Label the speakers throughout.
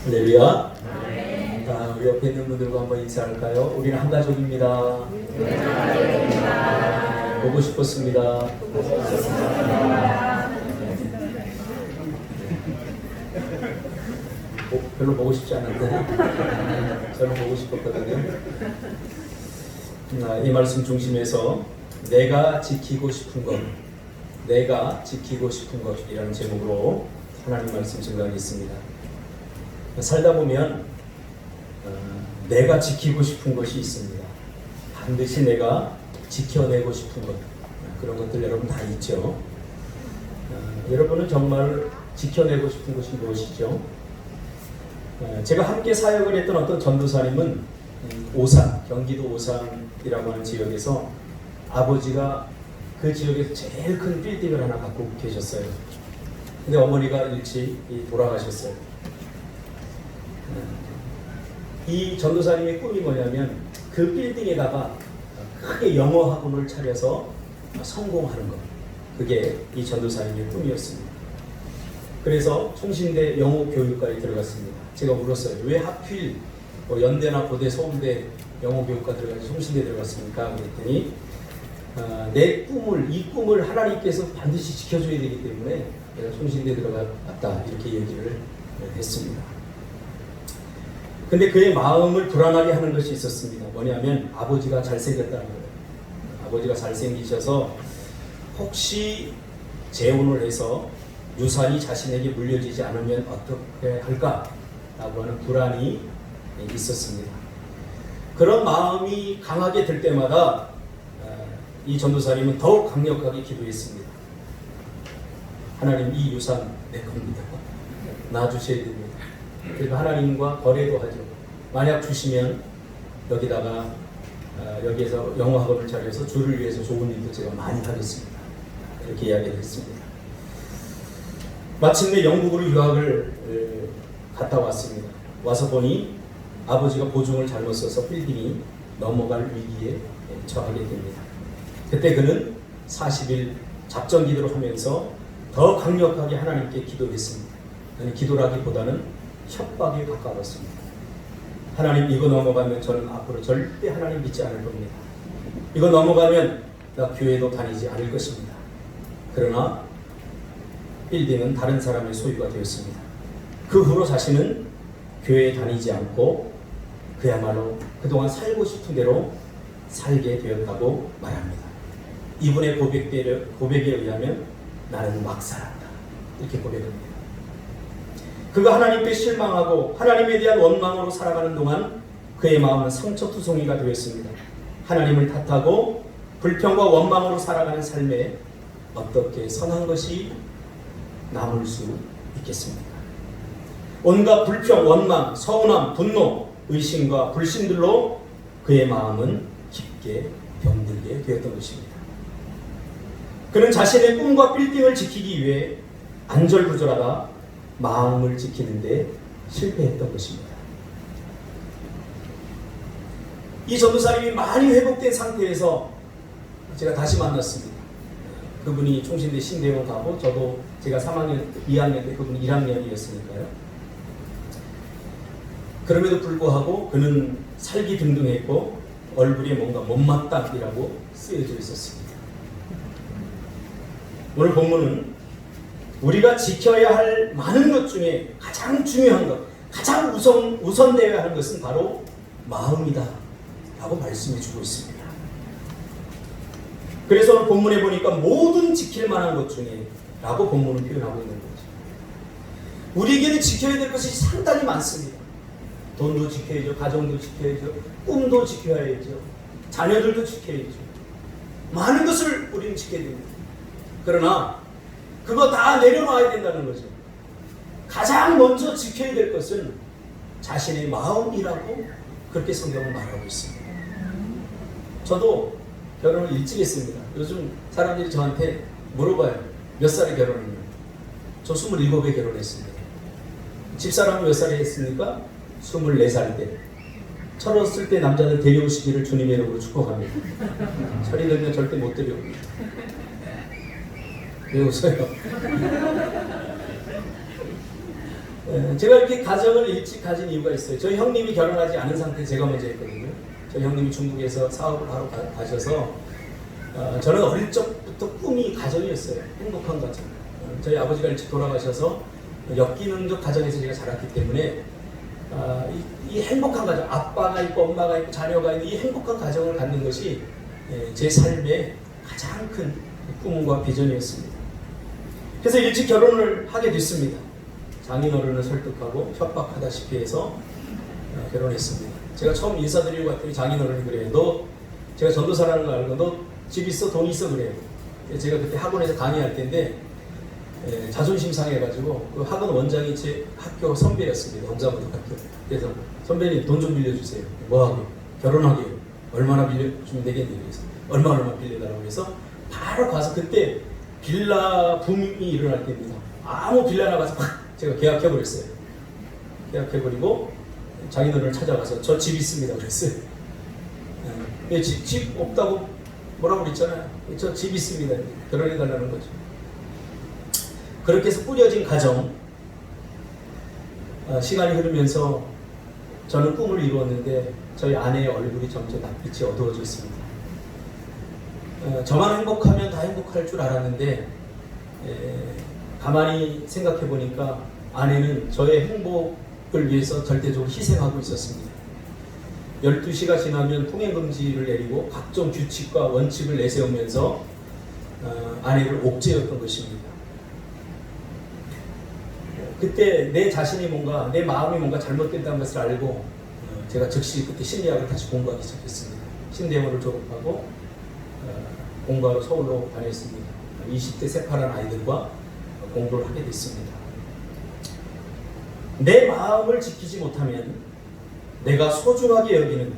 Speaker 1: 할렐루야. 우리 옆에 있는 분들과 한번 인사할까요? 우리는 한 가족입니다. 보고 싶었습니다. 별로 보고 싶지 않았는데 저는 보고 싶었거든요. 이 말씀 중심에서 내가 지키고 싶은 것, 내가 지키고 싶은 것이라는 제목으로 하나님 말씀 증거하겠습니다. 살다 보면 내가 지키고 싶은 것이 있습니다. 반드시 내가 지켜내고 싶은 것, 그런 것들 여러분 다 있죠. 여러분은 정말 지켜내고 싶은 것이 무엇이죠? 제가 함께 사역을 했던 어떤 전도사님은 오산, 경기도 오산이라고 하는 지역에서 아버지가 그 지역에서 제일 큰 빌딩을 하나 갖고 계셨어요. 근데 어머니가 일찍 돌아가셨어요. 이 전도사님의 꿈이 뭐냐면 그 빌딩에다가 크게 영어 학원을 차려서 성공하는 것. 그게 이 전도사님의 꿈이었습니다. 그래서 총신대 영어 교육과에 들어갔습니다. 제가 물었어요. 왜 하필 연대나 고대, 서울대 영어 교육과 들어가서 총신대 들어갔습니까? 그랬더니 내 꿈을, 이 꿈을 하나님께서 반드시 지켜줘야 되기 때문에 내가 총신대 들어갔다, 이렇게 얘기를 했습니다. 근데 그의 마음을 불안하게 하는 것이 있었습니다. 뭐냐면 아버지가 잘생겼다는 거예요. 아버지가 잘생기셔서 혹시 재혼을 해서 유산이 자신에게 물려지지 않으면 어떻게 할까라고 하는 불안이 있었습니다. 그런 마음이 강하게 들 때마다 이 전도사님은 더욱 강력하게 기도했습니다. 하나님, 이 유산 내 겁니다. 놔주셔야 됩니다. 그리고 하나님과 거래도 하죠. 만약 주시면 여기다가 여기에서 영어 학원을 차려서 주를 위해서 좋은 일도 제가 많이 하겠습니다. 이렇게 이야기를 했습니다. 마침내 영국으로 유학을 갔다 왔습니다. 와서 보니 아버지가 보증을 잘못 써서 빌딩이 넘어갈 위기에 처하게 됩니다. 그때 그는 40일 작전 기도를 하면서 더 강력하게 하나님께 기도했습니다. 아니, 기도라기보다는 협박에 가까웠습니다. 하나님, 이거 넘어가면 저는 앞으로 절대 하나님 믿지 않을 겁니다. 이거 넘어가면 나 교회도 다니지 않을 것입니다. 그러나 빌딩은 다른 사람의 소유가 되었습니다. 그 후로 자신은 교회에 다니지 않고 그야말로 그동안 살고 싶은 대로 살게 되었다고 말합니다. 이분의 고백에 의하면 나는 막 살았다, 이렇게 고백합니다. 그가 하나님께 실망하고 하나님에 대한 원망으로 살아가는 동안 그의 마음은 상처투성이가 되었습니다. 하나님을 탓하고 불평과 원망으로 살아가는 삶에 어떻게 선한 것이 남을 수 있겠습니까? 온갖 불평, 원망, 서운함, 분노, 의심과 불신들로 그의 마음은 깊게 병들게 되었던 것입니다. 그는 자신의 꿈과 빌딩을 지키기 위해 안절부절하다 마음을 지키는데 실패했던 것입니다. 이 전도사님이 많이 회복된 상태에서 제가 다시 만났습니다. 그분이 총신대 신대원 가고 저도 제가 3학년, 2학년 때 그분이 1학년이었으니까요. 그럼에도 불구하고 그는 살기 등등했고 얼굴에 뭔가 못마땅이라고 쓰여져 있었습니다. 오늘 본문은 우리가 지켜야 할 많은 것 중에 가장 중요한 것, 가장 우선되어야 하는 것은 바로 마음이다 라고 말씀해 주고 있습니다. 그래서 오늘 본문에 보니까 모든 지킬 만한 것 중에 라고 본문을 표현하고 있는 거죠. 우리에게는 지켜야 될 것이 상당히 많습니다. 돈도 지켜야죠, 가정도 지켜야죠, 꿈도 지켜야죠, 자녀들도 지켜야죠. 많은 것을 우리는 지켜야 됩니다. 그러나 그거 다 내려놔야 된다는 거죠. 가장 먼저 지켜야 될 것은 자신의 마음이라고 그렇게 성경은 말하고 있습니다. 저도 결혼을 일찍 했습니다. 요즘 사람들이 저한테 물어봐요. 몇 살에 결혼했냐? 저 27에 결혼했습니다. 집사람은 몇 살에 했습니까? 24살 때. 철없을 때 남자들 데려오시기를 주님의 이름으로 축복합니다. 철이 들면 절대 못 데려옵니다. 왜 웃어요? 제가 이렇게 가정을 일찍 가진 이유가 있어요. 저희 형님이 결혼하지 않은 상태 제가 먼저 했거든요. 저희 형님이 중국에서 사업을 하러 가셔서 저는 어릴 적부터 꿈이 가정이었어요. 행복한 가정. 저희 아버지가 일찍 돌아가셔서 역기능적 가정에서 제가 자랐기 때문에 이 행복한 가정, 아빠가 있고 엄마가 있고 자녀가 있는 이 행복한 가정을 갖는 것이 제 삶의 가장 큰 꿈과 비전이었습니다. 그래서 일찍 결혼을 하게 됐습니다. 장인어른을 설득하고 협박하다시피 해서 결혼했습니다. 제가 처음 인사드리고 갔더니 장인어른이 그래요. 너 제가 전도사라는 거 알고 너 집 있어? 돈 있어? 그래요. 제가 그때 학원에서 강의할 때인데 자존심 상해가지고 그 학원 원장이 제 학교 선배였습니다. 동사무등학교. 그래서 선배님 돈 좀 빌려주세요. 뭐하게? 결혼하게요. 얼마나 빌려주면 되겠니? 그래서 얼마 빌려달라고 해서 바로 가서 그때 빌라 붐이 일어날 때입니다. 아무 빌라나 가서 팍 제가 계약해버렸어요. 계약해버리고 장인어른을 찾아가서 저 집 있습니다 그랬어요. 집 없다고 뭐라고 그랬잖아요. 저 집 있습니다. 결혼해달라는 거죠. 그렇게 해서 꾸려진 가정, 시간이 흐르면서 저는 꿈을 이루었는데 저희 아내의 얼굴이 점점 낯빛이 어두워졌습니다. 저만 행복하면 다 행복할 줄 알았는데 가만히 생각해 보니까 아내는 저의 행복을 위해서 절대적으로 희생하고 있었습니다. 12시가 지나면 통행금지를 내리고 각종 규칙과 원칙을 내세우면서 아내를 옥죄였던 것입니다. 그때 내 자신이 뭔가, 내 마음이 뭔가 잘못된다는 것을 알고 제가 즉시 그때 심리학을 다시 공부하기 시작했습니다. 신대원을 졸업하고 공부하러 서울로 다녔습니다. 20대 새파란 아이들과 공부를 하게 됐습니다. 내 마음을 지키지 못하면 내가 소중하게 여기는,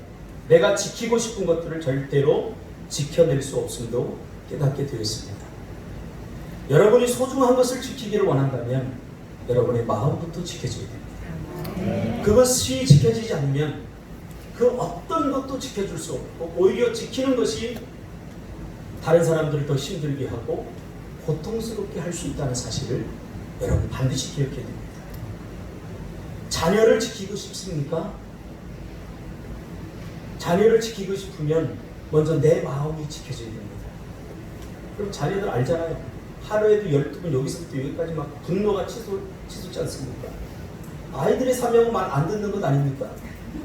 Speaker 1: 내가 지키고 싶은 것들을 절대로 지켜낼 수 없음도 깨닫게 되었습니다. 여러분이 소중한 것을 지키기를 원한다면 여러분의 마음부터 지켜져야 됩니다. 그것이 지켜지지 않으면 그 어떤 것도 지켜줄 수 없고 오히려 지키는 것이 다른 사람들을 더 힘들게 하고 고통스럽게 할 수 있다는 사실을 여러분 반드시 기억해야 됩니다. 자녀를 지키고 싶습니까? 자녀를 지키고 싶으면 먼저 내 마음이 지켜져야 됩니다. 그럼 자녀들 알잖아요. 하루에도 12번 여기서부터 여기까지 막 분노가 치솟지 않습니까? 아이들의 사명은 말 안 듣는 것 아닙니까?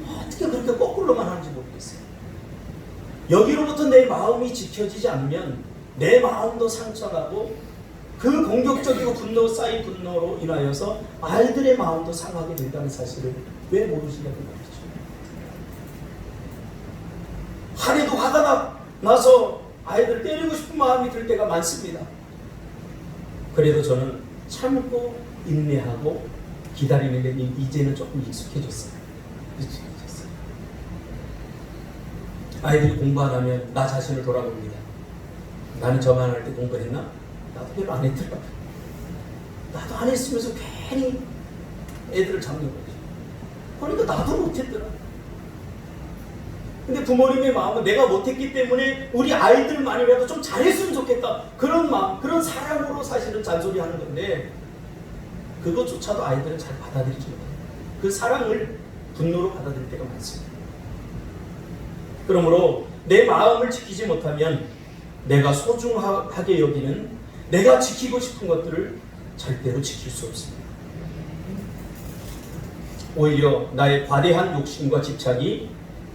Speaker 1: 어떻게 그렇게 거꾸로만 하는지 모르겠어요. 여기로부터 내 마음이 지켜지지 않으면 내 마음도 상처나고 그 공격적이고 쌓인 분노로 인하여서 아이들의 마음도 상하게 된다는 사실을 왜 모르시냐고 말이죠. 하루도 화가 나서 아이들 때리고 싶은 마음이 들 때가 많습니다. 그래도 저는 참고 인내하고 기다리는 게 이제는 조금 익숙해졌어요. 아이들이 공부 안 하면 나 자신을 돌아봅니다. 나는 저만 할 때 공부했나? 나도 별로 안 했더라. 나도 안 했으면서 괜히 애들을 잡는 거지. 그러니까 나도 못했더라. 근데 부모님의 마음은 내가 못했기 때문에 우리 아이들만이라도 좀 잘했으면 좋겠다. 그런 마음, 그런 사랑으로 사실은 잔소리하는 건데 그것조차도 아이들은 잘 받아들이지 못해요. 그 사랑을 분노로 받아들일 때가 많습니다. 그러므로 내 마음을 지키지 못하면 내가 소중하게 여기는, 내가 지키고 싶은 것들을 절대로 지킬 수 없습니다. 오히려 나의 과대한 욕심과 집착이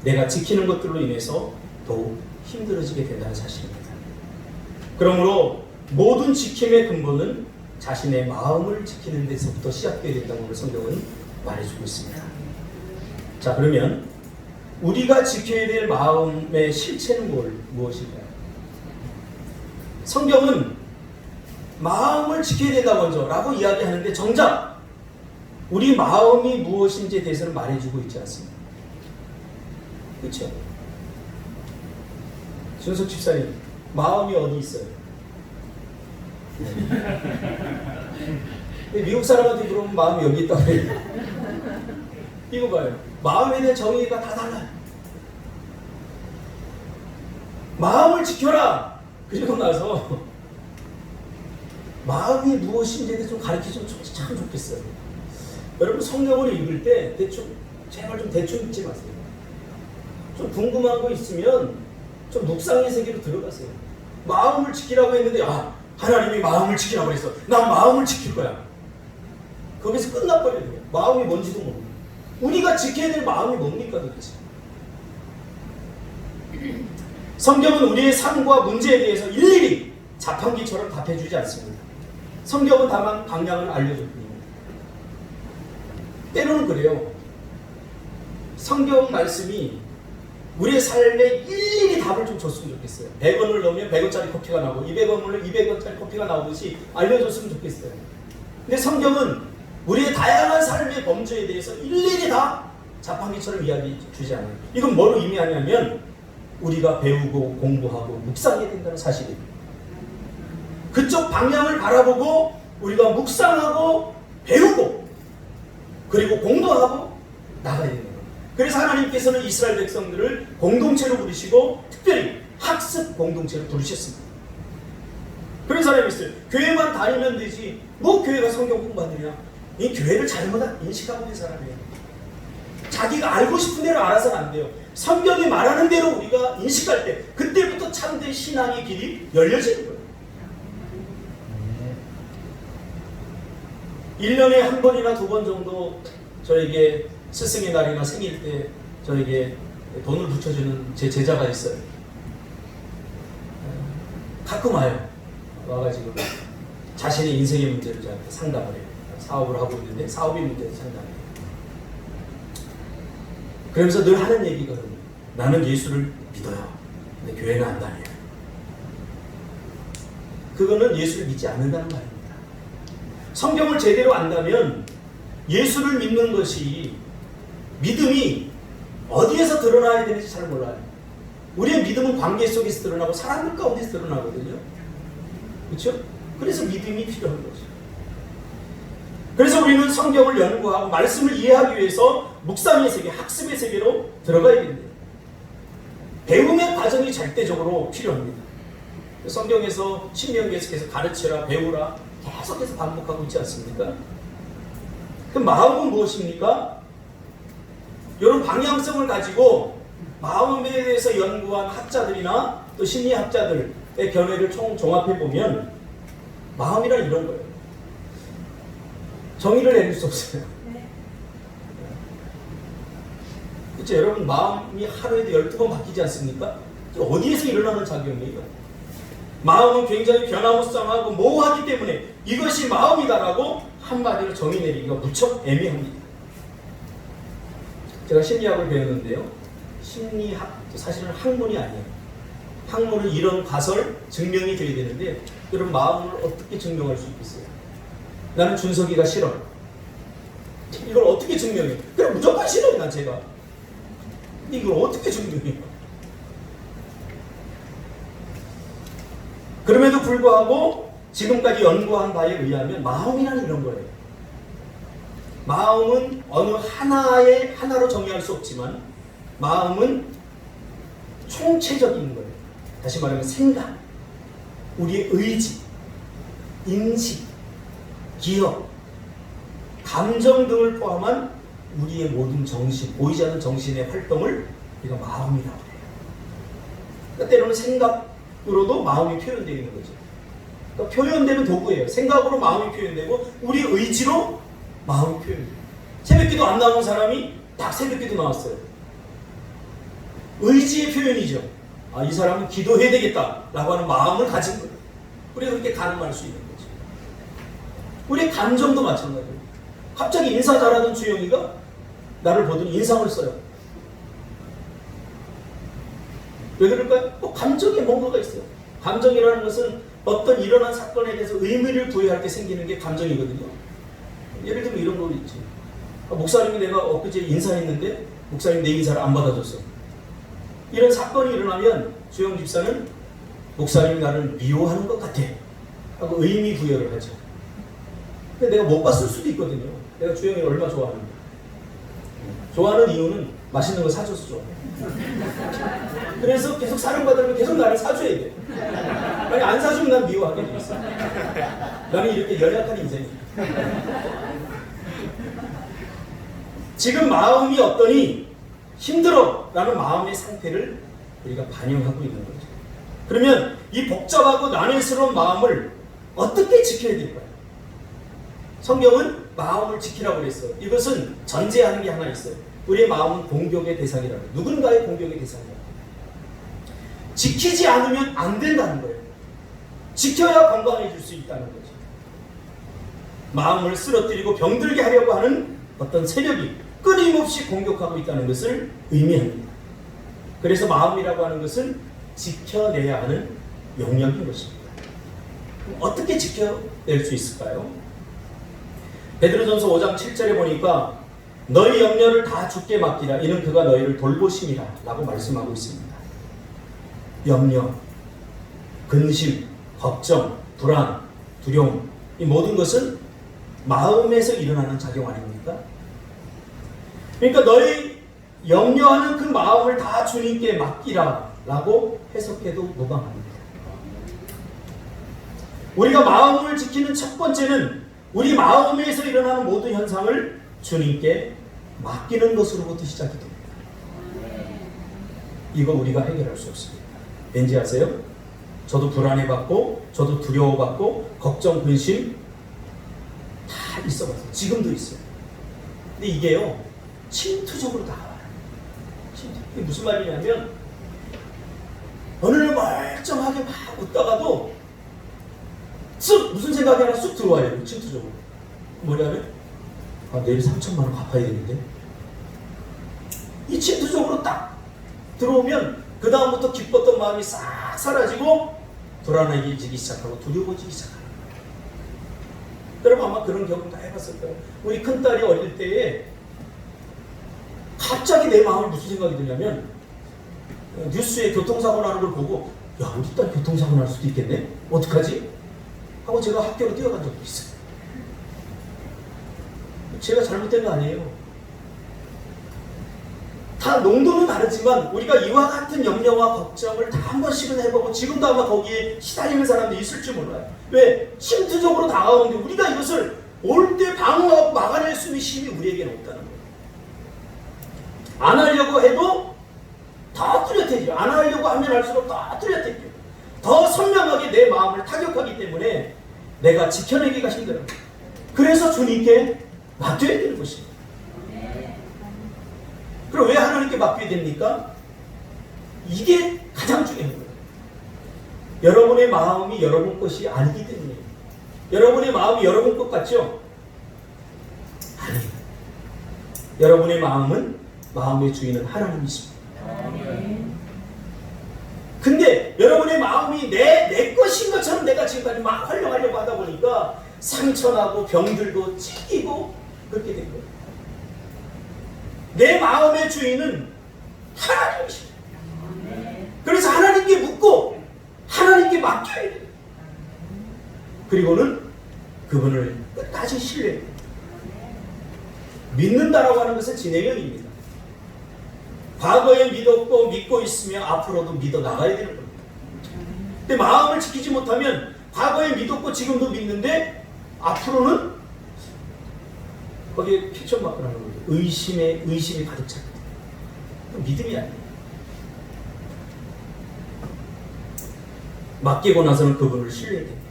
Speaker 1: 내가 지키는 것들로 인해서 더욱 힘들어지게 된다는 사실입니다. 그러므로 모든 지킴의 근본은 자신의 마음을 지키는 데서부터 시작되어야 된다고 성경은 말해주고 있습니다. 자, 그러면 우리가 지켜야 될 마음의 실체는 무엇일까요? 성경은 마음을 지켜야 된다 먼저 라고 이야기하는데 정작 우리 마음이 무엇인지에 대해서는 말해주고 있지 않습니다. 그렇죠? 준석 집사님, 마음이 어디 있어요? 미국 사람한테 물어보면 마음이 여기 있다고 해요. 이거 봐요. 마음에 대한 정의가 다 달라요. 마음을 지켜라! 그리고 나서 마음이 무엇인지에 대해서 좀 가르쳐주면 참 좋겠어요. 여러분 성경을 읽을 때 제발 좀 대충 읽지 마세요. 좀 궁금한 거 있으면 좀 묵상의 세계로 들어가세요. 마음을 지키라고 했는데 하나님이 마음을 지키라고 했어. 난 마음을 지킬 거야. 거기서 끝나버려야 돼요. 마음이 뭔지도 모르고. 우리가 지켜야 될 마음이 뭡니까 도대체? 성경은 우리의 삶과 문제에 대해서 일일이 자판기처럼 답해주지 않습니다. 성경은 다만 방향을 알려줄 뿐입니다. 때로는 그래요. 성경 말씀이 우리의 삶에 일일이 답을 좀 줬으면 좋겠어요. 100원을 넣으면 100원짜리 커피가 나오고 200원을 넣으면 200원짜리 커피가 나오듯이 알려줬으면 좋겠어요. 근데 성경은 우리의 다양한 삶의 범주에 대해서 일일이 다 자판기처럼 이야기 주지 않아요. 이건 뭘 의미하냐면 우리가 배우고 공부하고 묵상해야 된다는 사실이에요. 그쪽 방향을 바라보고 우리가 묵상하고 배우고 그리고 공부하고 나가야 된다. 그래서 하나님께서는 이스라엘 백성들을 공동체로 부르시고 특별히 학습 공동체로 부르셨습니다. 그런 사람이 있어요. 교회만 다니면 되지 뭐 교회가 성경 공부하느냐. 이 교회를 잘못 인식하고 있는 사람이에요. 자기가 알고 싶은 대로 알아서는 안 돼요. 성경이 말하는 대로 우리가 인식할 때 그때부터 참된 신앙의 길이 열려지는 거예요. 1년에 한 번이나 2번 정도 저에게 스승의 날이나 생일 때 저에게 돈을 붙여주는 제 제자가 있어요. 가끔 와가지고 자신의 인생의 문제를 저한테 상담을 해요. 사업을 하고 있는데 사업의 문제를 상담해요. 그러면서 늘 하는 얘기거든요. 나는 예수를 믿어요. 근데 교회는 안 다녀요. 그거는 예수를 믿지 않는다는 말입니다. 성경을 제대로 안다면 예수를 믿는 것이 믿음이 어디에서 드러나야 되는지 잘 몰라요. 우리의 믿음은 관계 속에서 드러나고 사람들 가운데서 드러나거든요. 그렇죠? 그래서 믿음이 필요한 거죠. 그래서 우리는 성경을 연구하고 말씀을 이해하기 위해서 묵상의 세계, 학습의 세계로 들어가야겠네요. 배움의 과정이 절대적으로 필요합니다. 성경에서 신명기에서 계속 가르치라, 배우라 계속해서 반복하고 있지 않습니까? 그 마음은 무엇입니까? 이런 방향성을 가지고 마음에 대해서 연구한 학자들이나 또 심리학자들의 견해를 종합해보면 마음이란 이런 거예요. 정의를 내릴 수 없어요. 그렇죠? 여러분 마음이 하루에도 12번 바뀌지 않습니까? 어디에서 일어나는 작용이에요? 마음은 굉장히 변화무쌍하고 모호하기 때문에 이것이 마음이다라고 한마디로 정의 내리기가 무척 애매합니다. 제가 심리학을 배웠는데요. 심리학, 사실은 학문이 아니에요. 학문은 이런 가설, 증명이 돼야 되는데 여러분 마음을 어떻게 증명할 수 있겠어요? 나는 준석이가 싫어. 이걸 어떻게 증명해? 그럼 무조건 싫어요, 난 제가. 근데 이걸 어떻게 증명해요? 그럼에도 불구하고 지금까지 연구한 바에 의하면 마음이라는 이런 거예요. 마음은 어느 하나로 정의할 수 없지만 마음은 총체적인 거예요. 다시 말하면 생각, 우리의 의지, 인식, 기억, 감정 등을 포함한 우리의 모든 정신, 보이지 않는 정신의 활동을 우리가 마음이라고 해요. 그러니까 때로는 생각으로도 마음이 표현되어 있는 거죠. 그러니까 표현되는 도구예요. 생각으로 마음이 표현되고 우리 의지로 마음이 표현돼요. 새벽기도 안 나온 사람이 딱 새벽기도 나왔어요. 의지의 표현이죠. 이 사람은 기도해야 되겠다라고 하는 마음을 가진 거예요. 우리가 그렇게 가늠할 수 있는 거죠. 우리의 감정도 마찬가지예요. 갑자기 인사 잘하던 주영이가 나를 보더니 인상을 써요. 왜 그럴까요? 감정에 뭔가가 있어요. 감정이라는 것은 어떤 일어난 사건에 대해서 의미를 부여할 때 생기는 게 감정이거든요. 예를 들면 이런 거 있지. 목사님이 내가 엊그제 인사했는데 목사님 내 인사를 안 받아줬어. 이런 사건이 일어나면 주영 집사는 목사님이 나를 미워하는 것 같아 하고 의미 부여를 하죠. 근데 내가 못 봤을 수도 있거든요. 내가 주영이를 얼마나 좋아하는데. 좋아하는 이유는 맛있는 거 사줘서 좋아해. 그래서 계속 사랑받으면 계속 나를 사줘야 돼. 아니 안 사주면 난 미워하게 돼 있어. 나는 이렇게 연약한 인생이야. 지금 마음이 어떠니 힘들어 라는 마음의 상태를 우리가 반영하고 있는 거죠. 그러면 이 복잡하고 난해스러운 마음을 어떻게 지켜야 될까요? 성경은 마음을 지키라고 그랬어요. 이것은 전제하는 게 하나 있어요. 우리의 마음은 공격의 대상이라는 거예요. 누군가의 공격의 대상이에요. 지키지 않으면 안 된다는 거예요. 지켜야 건강해질 수 있다는 거죠. 마음을 쓰러뜨리고 병들게 하려고 하는 어떤 세력이 끊임없이 공격하고 있다는 것을 의미합니다. 그래서 마음이라고 하는 것은 지켜내야 하는 영역인 것입니다. 어떻게 지켜낼 수 있을까요? 베드로전서 5장 7절에 보니까 너희 염려를 다 주께 맡기라 이는 그가 너희를 돌보심이라 라고 말씀하고 있습니다. 염려, 근심, 걱정, 불안, 두려움 이 모든 것은 마음에서 일어나는 작용 아닙니까? 그러니까 너희 염려하는 그 마음을 다 주님께 맡기라 라고 해석해도 무방합니다. 우리가 마음을 지키는 첫 번째는 우리 마음에서 일어나는 모든 현상을 주님께 맡기는 것으로부터 시작이 됩니다. 이거 우리가 해결할 수 없습니다. 왠지 아세요? 저도 불안해봤고 저도 두려워봤고 걱정, 근심 다 있어봤어요. 지금도 있어요. 근데 이게요 침투적으로 나와요. 이게 무슨 말이냐면 어느 날 멀쩡하게 막 웃다가도 쓱 무슨 생각이 하나 쑥 들어와요. 침투적으로. 뭐냐면 내일 3천만 원 갚아야 되는데 이 침투적으로 딱 들어오면 그 다음부터 기뻤던 마음이 싹 사라지고 불안해지기 시작하고 두려워지기 시작합니다. 여러분 아마 그런 경험 다 해봤을 거예요. 우리 큰딸이 어릴 때에 갑자기 내 마음에 무슨 생각이 드냐면 뉴스에 교통사고 나는 걸 보고 야 우리 딸 교통사고 날 수도 있겠네? 어떡하지? 하고 제가 학교로 뛰어간 적도 있어요. 제가 잘못된 거 아니에요. 다 농도는 다르지만 우리가 이와 같은 염려와 걱정을 다 한 번씩은 해보고 지금도 아마 거기에 시달리는 사람들이 있을지 몰라요. 왜? 침투적으로 다가오는데 우리가 이것을 올 때 방어하고 막아낼 수 있는 힘이 우리에게는 없다는 거예요. 안 하려고 해도 더 뚜렷해져요. 안 하려고 하면 할수록 더 뚜렷해져요. 더 선명하게 내 마음을 타격하기 때문에 내가 지켜내기가 힘들어요. 그래서 주님께 맡겨야 되는 것입니다. 그럼 왜 하나님께 맡겨야 됩니까? 이게 가장 중요한 거예요. 여러분의 마음이 여러분 것이 아니기 때문에. 여러분의 마음이 여러분 것 같죠? 아니에요. 여러분의 마음은 마음의 주인은 하나님이십니다. 근데 여러분의 마음이 내 것인 것처럼 내가 지금까지 막 활용하려고 하다 보니까 상처나고 병들고 찢기고 그렇게 된 거예요. 내 마음의 주인은 하나님이십니다. 그래서 하나님께 묻고 하나님께 맡겨야 돼요. 그리고는 그분을 끝까지 신뢰해야 돼요. 믿는다라고 하는 것은 진행형입니다. 과거에 믿었고 믿고 있으면 앞으로도 믿어 나가야 되는 겁니다. 근데 마음을 지키지 못하면 과거에 믿었고 지금도 믿는데 앞으로는 거기에 퀴즈마크라는 거죠. 의심이 가득 찹니다. 믿음이 아니에요. 맡기고 나서는 그분을 신뢰해야 됩니다.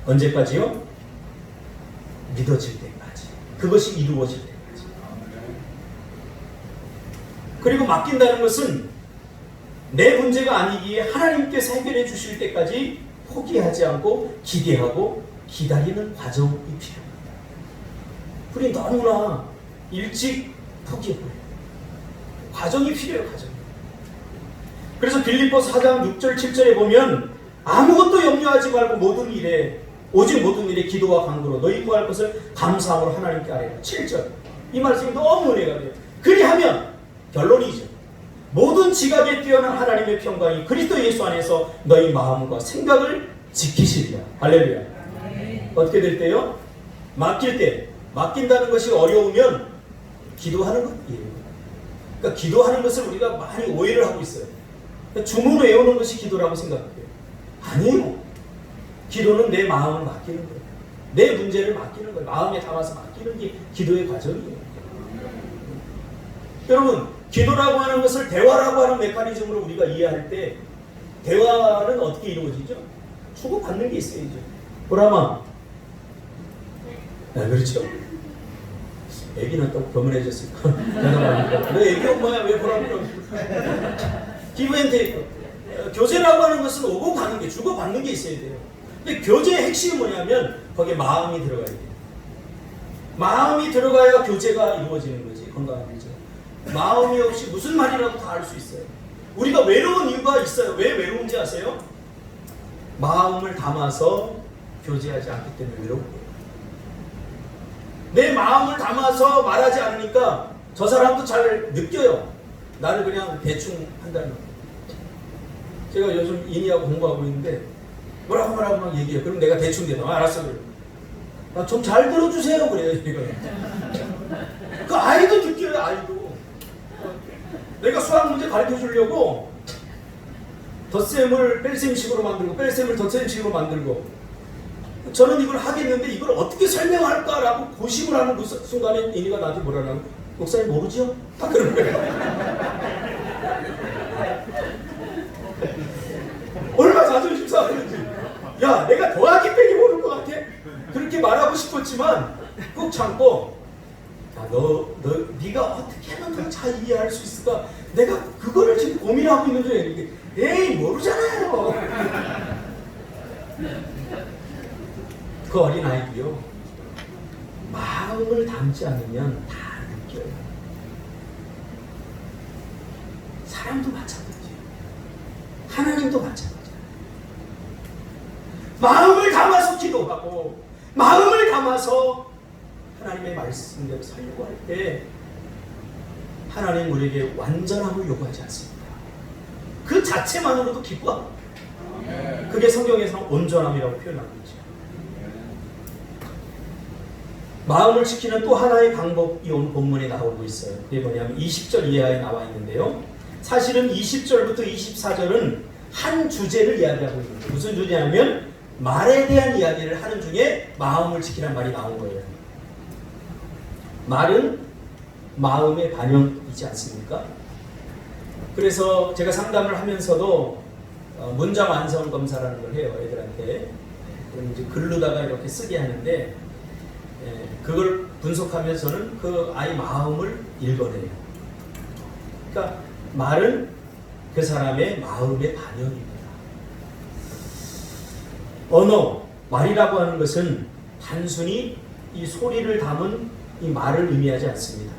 Speaker 1: 언제까지요? 믿어질 때까지. 그것이 이루어질 때까지. 그리고 맡긴다는 것은 내 문제가 아니기에 하나님께서 해결해 주실 때까지 포기하지 않고 기대하고 기다리는 과정이 필요합니다. 우리 너무나 일찍 포기해버려요. 과정이 필요해요. 과정이. 그래서 빌립보서 4장 6절 7절에 보면 아무것도 염려하지 말고 오직 모든 일에 기도와 간구로 너희 구할 것을 감사함으로 하나님께 아뢰라. 7절. 이 말씀이 너무 은혜가 돼요. 그리하면 결론이죠. 모든 지각에 뛰어난 하나님의 평강이 그리스도 예수 안에서 너희 마음과 생각을 지키시리라. 할렐루야. 어떻게 될 때요? 맡길 때. 맡긴다는 것이 어려우면 기도하는 것이에요. 그러니까 기도하는 것을 우리가 많이 오해를 하고 있어요. 주문 외우는 것이 기도라고 생각해요. 아니에요. 기도는 내 마음을 맡기는 거예요. 내 문제를 맡기는 거예요. 마음에 담아서 맡기는 게 기도의 과정이에요. 여러분, 기도라고 하는 것을 대화라고 하는 메커니즘으로 우리가 이해할 때 대화는 어떻게 이루어지죠? 주고받는 게 있어야죠. 보라마. 네, 그렇죠. 애기는 또 교만해졌을까? 대답하니까. 너 애기 엄마야, 왜 보라마라고? 기브 앤 테이크. 교제라고 하는 것은 오고 가는 게, 주고받는 게 있어야 돼요. 근데 교제의 핵심이 뭐냐면 거기에 마음이 들어가야 돼요. 마음이 들어가야 교제가 이루어지는 거지. 건강한 교제. 마음이 없이 무슨 말이라도 다 할 수 있어요. 우리가 외로운 이유가 있어요. 왜 외로운지 아세요? 마음을 담아서 교제하지 않기 때문에 외로운 거예요. 내 마음을 담아서 말하지 않으니까 저 사람도 잘 느껴요. 나를 그냥 대충 한다는 거예요. 제가 요즘 인이하고 공부하고 있는데 뭐라고 막 얘기해요. 그럼 내가 대충 대답. 알았어. 그래. 좀 잘 들어주세요. 그래요. 이거. 그 아이도 느껴요. 아이도. 내가 수학 문제 가르쳐 주려고 덧셈을 뺄셈식으로 만들고 뺄셈을 덧셈식으로 만들고 저는 이걸 하겠는데 이걸 어떻게 설명할까라고 고심을 하는 그 순간에 인이가 나한테 뭐라고 목사님 모르죠? 다 그런 거예요. 얼마나 자존심 상하는지. 야, 내가 더하기 빼기 모를 것 같아? 그렇게 말하고 싶었지만 꾹 참고 야, 네가 어떻게 하면 더 잘 이해할 수 있을까? 내가 그거를 지금 고민하고 있는 중에 에이 모르잖아요. 그 어린아이도요 마음을 담지 않으면 다 느껴요. 사람도 마찬가지예요. 하나님도 마찬가지예요. 마음을 담아서 기도하고 마음을 담아서 하나님의 말씀대로 살려고 할 때 하나님 우리에게 완전함을 요구하지 않습니다. 그 자체만으로도 기뻐합니다. 그게 성경에서는 온전함이라고 표현하는 거죠. 마음을 지키는 또 하나의 방법이 오늘 본문에 나오고 있어요. 그게 뭐냐면 20절 이하에 나와 있는데요. 사실은 20절부터 24절은 한 주제를 이야기하고 있는 거예요. 무슨 주제냐면 말에 대한 이야기를 하는 중에 마음을 지키라는 말이 나온 거예요. 말은 마음의 반영이지 않습니까? 그래서 제가 상담을 하면서도 문장 완성 검사라는 걸 해요. 애들한테. 이제 글로다가 이렇게 쓰게 하는데 그걸 분석하면서는 그 아이 마음을 읽어내요. 그러니까 말은 그 사람의 마음의 반영입니다. 언어, 말이라고 하는 것은 단순히 이 소리를 담은 이 말을 의미하지 않습니다.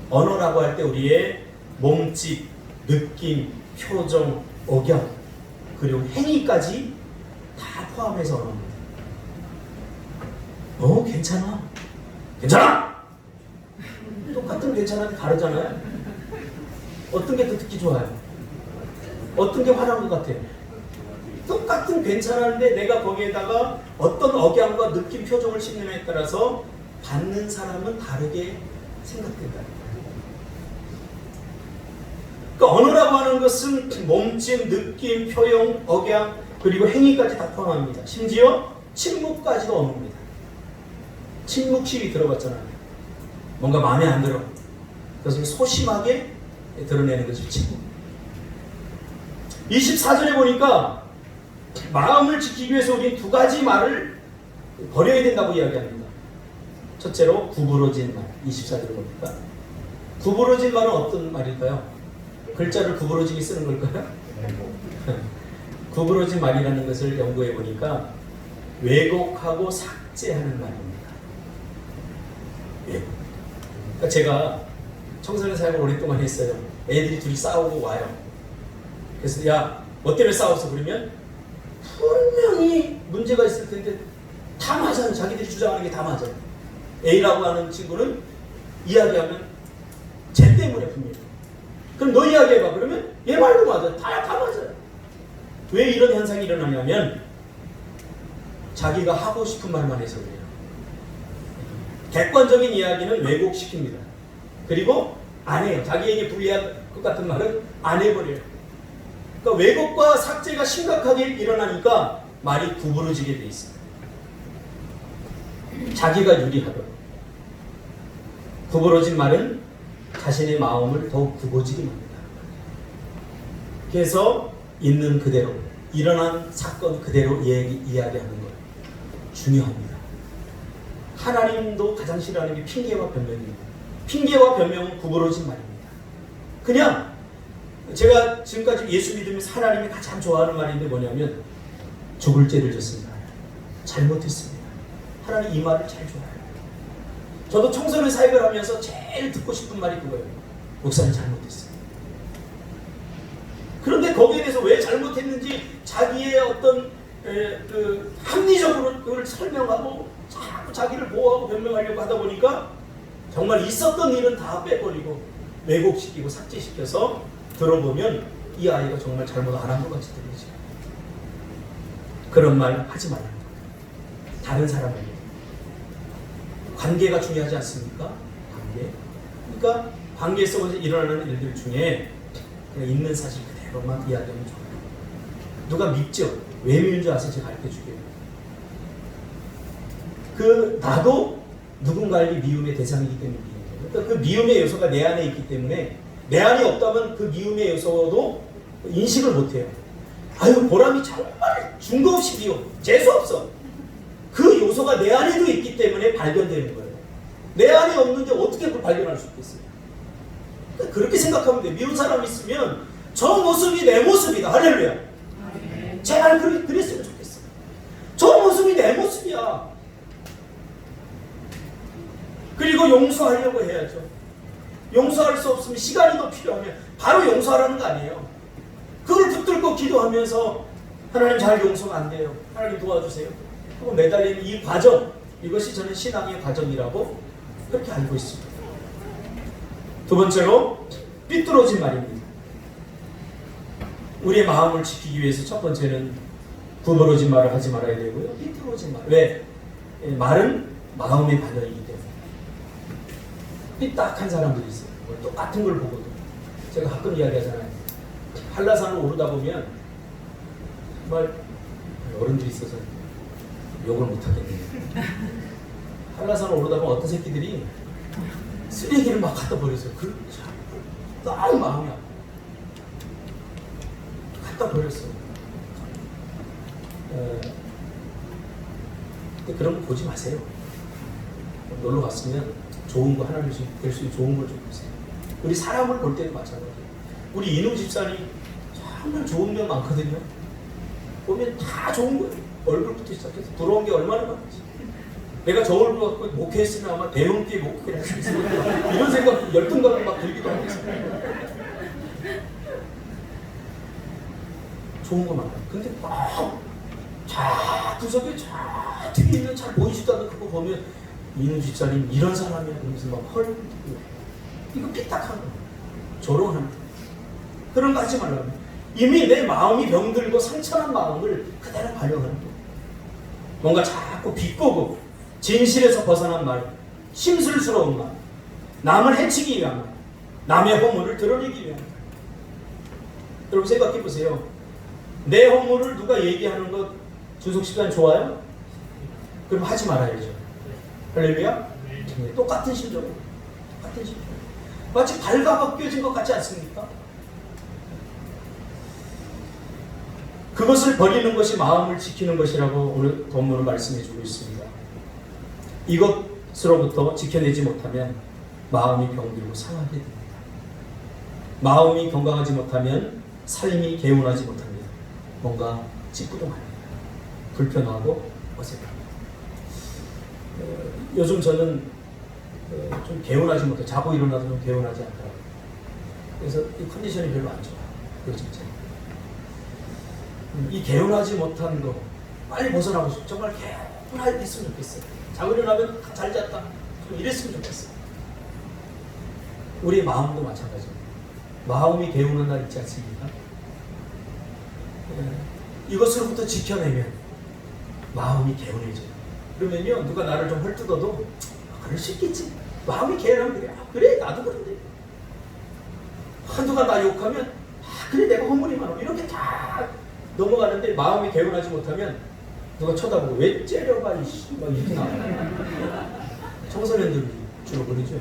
Speaker 1: 언어라고 할 때 우리의 몸짓, 느낌, 표정, 억양, 그리고 행위까지 다 포함해서 언어입니다. 괜찮아. 괜찮아! 똑같은 괜찮아도 다르잖아요. 어떤 게 더 듣기 좋아요? 어떤 게 화난 것 같아요? 똑같은 괜찮은데 내가 거기에다가 어떤 억양과 느낌, 표정을 싣느냐에 따라서 받는 사람은 다르게 생각된다. 그러니까 언어라고 하는 것은 몸짓, 느낌, 표현, 억양, 그리고 행위까지 다 포함합니다. 심지어 침묵까지도 언어입니다. 침묵식이 들어갔잖아요. 뭔가 마음에 안 들어. 그래서 소심하게 드러내는 것이 침묵. 24절에 보니까 마음을 지키기 위해서 우리는 두 가지 말을 버려야 된다고 이야기합니다. 첫째로 구부러진 말. 24절에 보니까 구부러진 말은 어떤 말일까요? 글자를 구부러지게 쓰는 걸까요? 구부러진 말이라는 것을 연구해 보니까 왜곡하고 삭제하는 말입니다. 왜곡. 그러니까 제가 청소년 사역을 오랫동안 했어요. 애들이 둘이 싸우고 와요. 그래서 야, 뭐 때문에 싸웠어? 그러면 분명히 문제가 있을 텐데 다 맞아요. 자기들이 주장하는 게 다 맞아요. A라고 하는 친구는 이야기하면 쟤 때문에 분명히. 그럼 너 이야기해봐. 그러면 얘 말도 맞아요. 다 맞아요. 왜 이런 현상이 일어나냐면 자기가 하고 싶은 말만 해서 그래요. 객관적인 이야기는 왜곡시킵니다. 그리고 안 해요. 자기에게 불리할 것 같은 말은 안 해버려요. 그러니까 왜곡과 삭제가 심각하게 일어나니까 말이 구부러지게 돼 있어요. 자기가 유리하도록. 구부러진 말은 자신의 마음을 더욱 굽어지게 만든다. 그래서 있는 그대로 일어난 사건 그대로 이야기하는 것 중요합니다. 하나님도 가장 싫어하는 게 핑계와 변명입니다. 핑계와 변명은 구부러진 말입니다. 그냥 제가 지금까지 예수 믿으면서 하나님이 가장 좋아하는 말인데 뭐냐면 죽을 죄를 졌습니다. 잘못했습니다. 하나님 이 말을 잘 좋아해요. 저도 청소년 사역을 하면서 제일 듣고 싶은 말이 그거예요. 목사님 잘못했어요. 그런데 거기에 대해서 왜 잘못했는지 자기의 어떤 그 합리적으로 그걸 설명하고 자꾸 자기를 보호하고 변명하려고 하다 보니까 정말 있었던 일은 다 빼버리고 왜곡시키고 삭제시켜서 들어보면 이 아이가 정말 잘못 안 한 것 같이 들리죠. 그런 말 하지 말라. 다른 사람에게. 관계가 중요하지 않습니까? 관계. 그러니까 관계 속에서 일어나는 일들 중에 그냥 있는 사실 그대로만 이야기하면 좋아요. 누가 밉죠? 왜 미운 줄 아세요? 제가 가르쳐줄게요. 나도 누군가에게 미움의 대상이기 때문에 미운 거예요. 그러니까 그 미움의 요소가 내 안에 있기 때문에 내 안에 없다면 그 미움의 요소도 인식을 못해요. 아유 보람이 정말 중도 없이 미워. 재수없어. 그 요소가 내 안에도 있기 때문에 발견되는 거예요. 내 안에 없는데 어떻게 그걸 발견할 수 있겠어요? 그러니까 그렇게 생각하면 돼요. 미운 사람이 있으면 저 모습이 내 모습이다. 할렐루야. 제발 그랬으면 좋겠어요. 저 모습이 내 모습이야. 그리고 용서하려고 해야죠. 용서할 수 없으면 시간이 더 필요하면 바로 용서하라는 거 아니에요. 그걸 붙들고 기도하면서 하나님 잘 용서가 안 돼요. 하나님 도와주세요. 하고 매달리는 이 과정, 이것이 저는 신앙의 과정이라고 그렇게 알고 있습니다. 두 번째로 삐뚤어진 말입니다. 우리의 마음을 지키기 위해서 첫 번째는 구부러진 말을 하지 말아야 되고요. 삐뚤어진 말. 왜? 말은 마음의 반응이기 때문에. 삐딱한 사람들이 있어요. 똑같은 걸 보고도. 제가 가끔 이야기하잖아요. 한라산을 오르다 보면 정말 어른들이 있어서 욕을 못하겠네요. 한라산을 오르다 보면 어떤 새끼들이 쓰레기를 막 갖다 버렸어요. 너무 마음이 아파. 갖다 버렸어요. 근데 그런 거 보지 마세요. 놀러 갔으면 좋은 거 하나님 될 수 있는 좋은 걸 좀 보세요. 우리 사람을 볼 때도 마찬가지예요. 우리 이놈 집사님 정말 좋은 면 많거든요. 보면 다 좋은 거예요. 얼굴부터 시작해서 부러운 게 얼마나 많은지. 내가 저 얼굴 갖고 목회했으면 아마 대형교회 목회를 할 수 있을 거예요. 이런 생각 열등감이 막 들기도 하고 있어요. 좋은 거 많아요. 근데 자 구석에 자 뒤에 있는 잘 보이지도 않는 그거 보면 이놈 집사님 이런 사람이야 그러면서 막 헐 이거 삐딱한 거 조롱하는 거 그런 거 하지 말라고. 이미 내 마음이 병들고 상처난 마음을 그대로 반영하는 거. 뭔가 자꾸 비꼬고 진실에서 벗어난 말, 심술스러운 말, 남을 해치기 위한 말, 남의 허물을 드러내기 위한 말. 여러분 생각해 보세요. 내 허물을 누가 얘기하는 것 준석 집사님 좋아요? 그럼 하지 말아야죠. 할렐루야? 네, 똑같은 심정으로. 똑같은 심정. 마치 발가벗겨진 것 같지 않습니까? 그것을 버리는 것이 마음을 지키는 것이라고 오늘 본문은 말씀해 주고 있습니다. 이것으로부터 지켜내지 못하면 마음이 병들고 상하게 됩니다. 마음이 건강하지 못하면 삶이 개운하지 못합니다. 뭔가 찌뿌둥합니다. 불편하고 어색합니다. 요즘 저는 좀 개운하지 못해. 자고 일어나도 좀 개운하지 않더라고요. 그래서 이 컨디션이 별로 안 좋아요. 요즘 제가. 이 개운하지 못한 거 빨리 벗어나고 싶어. 정말 개운하게 있으면 좋겠어요. 자고 일어나면 잘 잤다. 좀 이랬으면 좋겠어요. 우리 마음도 마찬가지입니다. 마음이 개운한 날 있지 않습니까? 이것으로부터 지켜내면 마음이 개운해져요. 그러면요 누가 나를 좀 헐뜯어도 그럴 수 있겠지. 마음이 개운하면 그래. 그래 나도 그런데. 누가 나 욕하면 그래 내가 허물이 많아. 이렇게 다 넘어가는데 마음이 개운하지 못하면 누가 쳐다보고 왜 째려봐 이씨 막 이렇게 나와요. 청소년들이 주로 그러죠.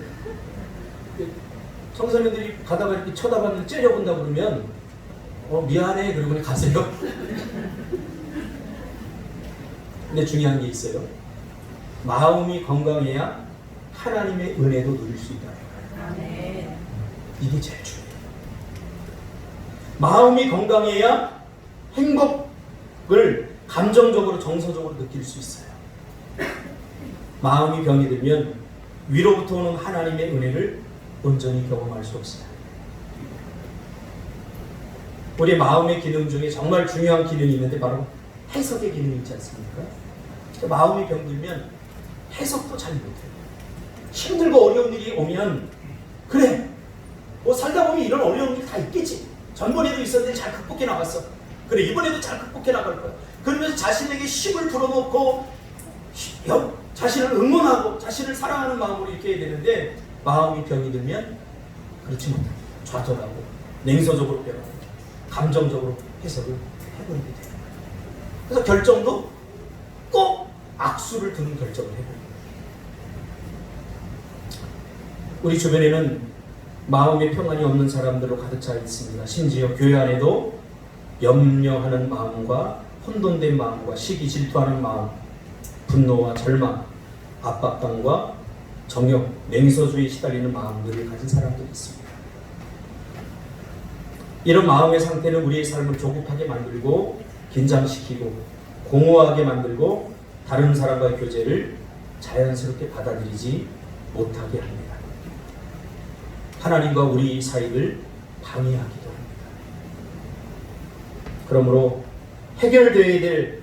Speaker 1: 청소년들이 가다가 이렇게 쳐다봤는데 째려본다 그러면 미안해 그러고 그냥 가세요. 근데 중요한 게 있어요. 마음이 건강해야 하나님의 은혜도 누릴 수 있다. 이게 제일 중요해요. 마음이 건강해야 행복을 감정적으로 정서적으로 느낄 수 있어요. 마음이 병이 들면 위로부터 오는 하나님의 은혜를 온전히 경험할 수 없어요. 우리 마음의 기능 중에 정말 중요한 기능이 있는데 바로 해석의 기능이 있지 않습니까? 마음이 병들면 해석도 잘 못해요. 힘들고 어려운 일이 오면 그래 살다 보면 이런 어려운 일 다 있겠지. 전번에도 있었는데 잘 극복해 나갔어. 그래 이번에도 잘 극복해 나갈 거야. 그러면서 자신에게 힘을 불어넣고 자신을 응원하고 자신을 사랑하는 마음으로 이렇게 해야 되는데 마음이 병이 들면 그렇지 못해요. 좌절하고 냉소적으로 변하고 감정적으로 해석을 해버리게 돼요. 그래서 결정도 꼭 악수를 두는 결정을 해버립니다. 우리 주변에는 마음의 평안이 없는 사람들로 가득 차 있습니다. 심지어 교회 안에도 염려하는 마음과 혼돈된 마음과 시기 질투하는 마음, 분노와 절망, 압박감과 정욕, 냉소주의에 시달리는 마음들을 가진 사람들이 있습니다. 이런 마음의 상태는 우리의 삶을 조급하게 만들고 긴장시키고 공허하게 만들고 다른 사람과의 교제를 자연스럽게 받아들이지 못하게 합니다. 하나님과 우리 사이를 방해하기도 합니다. 그러므로 해결되어야 될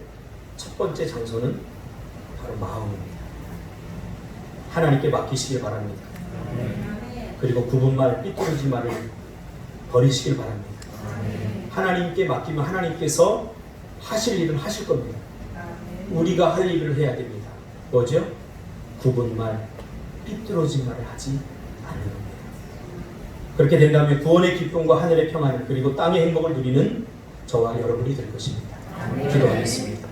Speaker 1: 첫 번째 장소는 바로 마음입니다. 하나님께 맡기시길 바랍니다. 그리고 구분말, 삐뚤어지 말을 버리시길 바랍니다. 하나님께 맡기면 하나님께서 하실 일은 하실 겁니다. 우리가 할 일을 해야 됩니다. 뭐죠? 구분말, 삐뚤어진 말을 하지 않는 겁니다. 그렇게 된다면 구원의 기쁨과 하늘의 평안을 그리고 땅의 행복을 누리는 저와 여러분이 될 것입니다. 기도하겠습니다.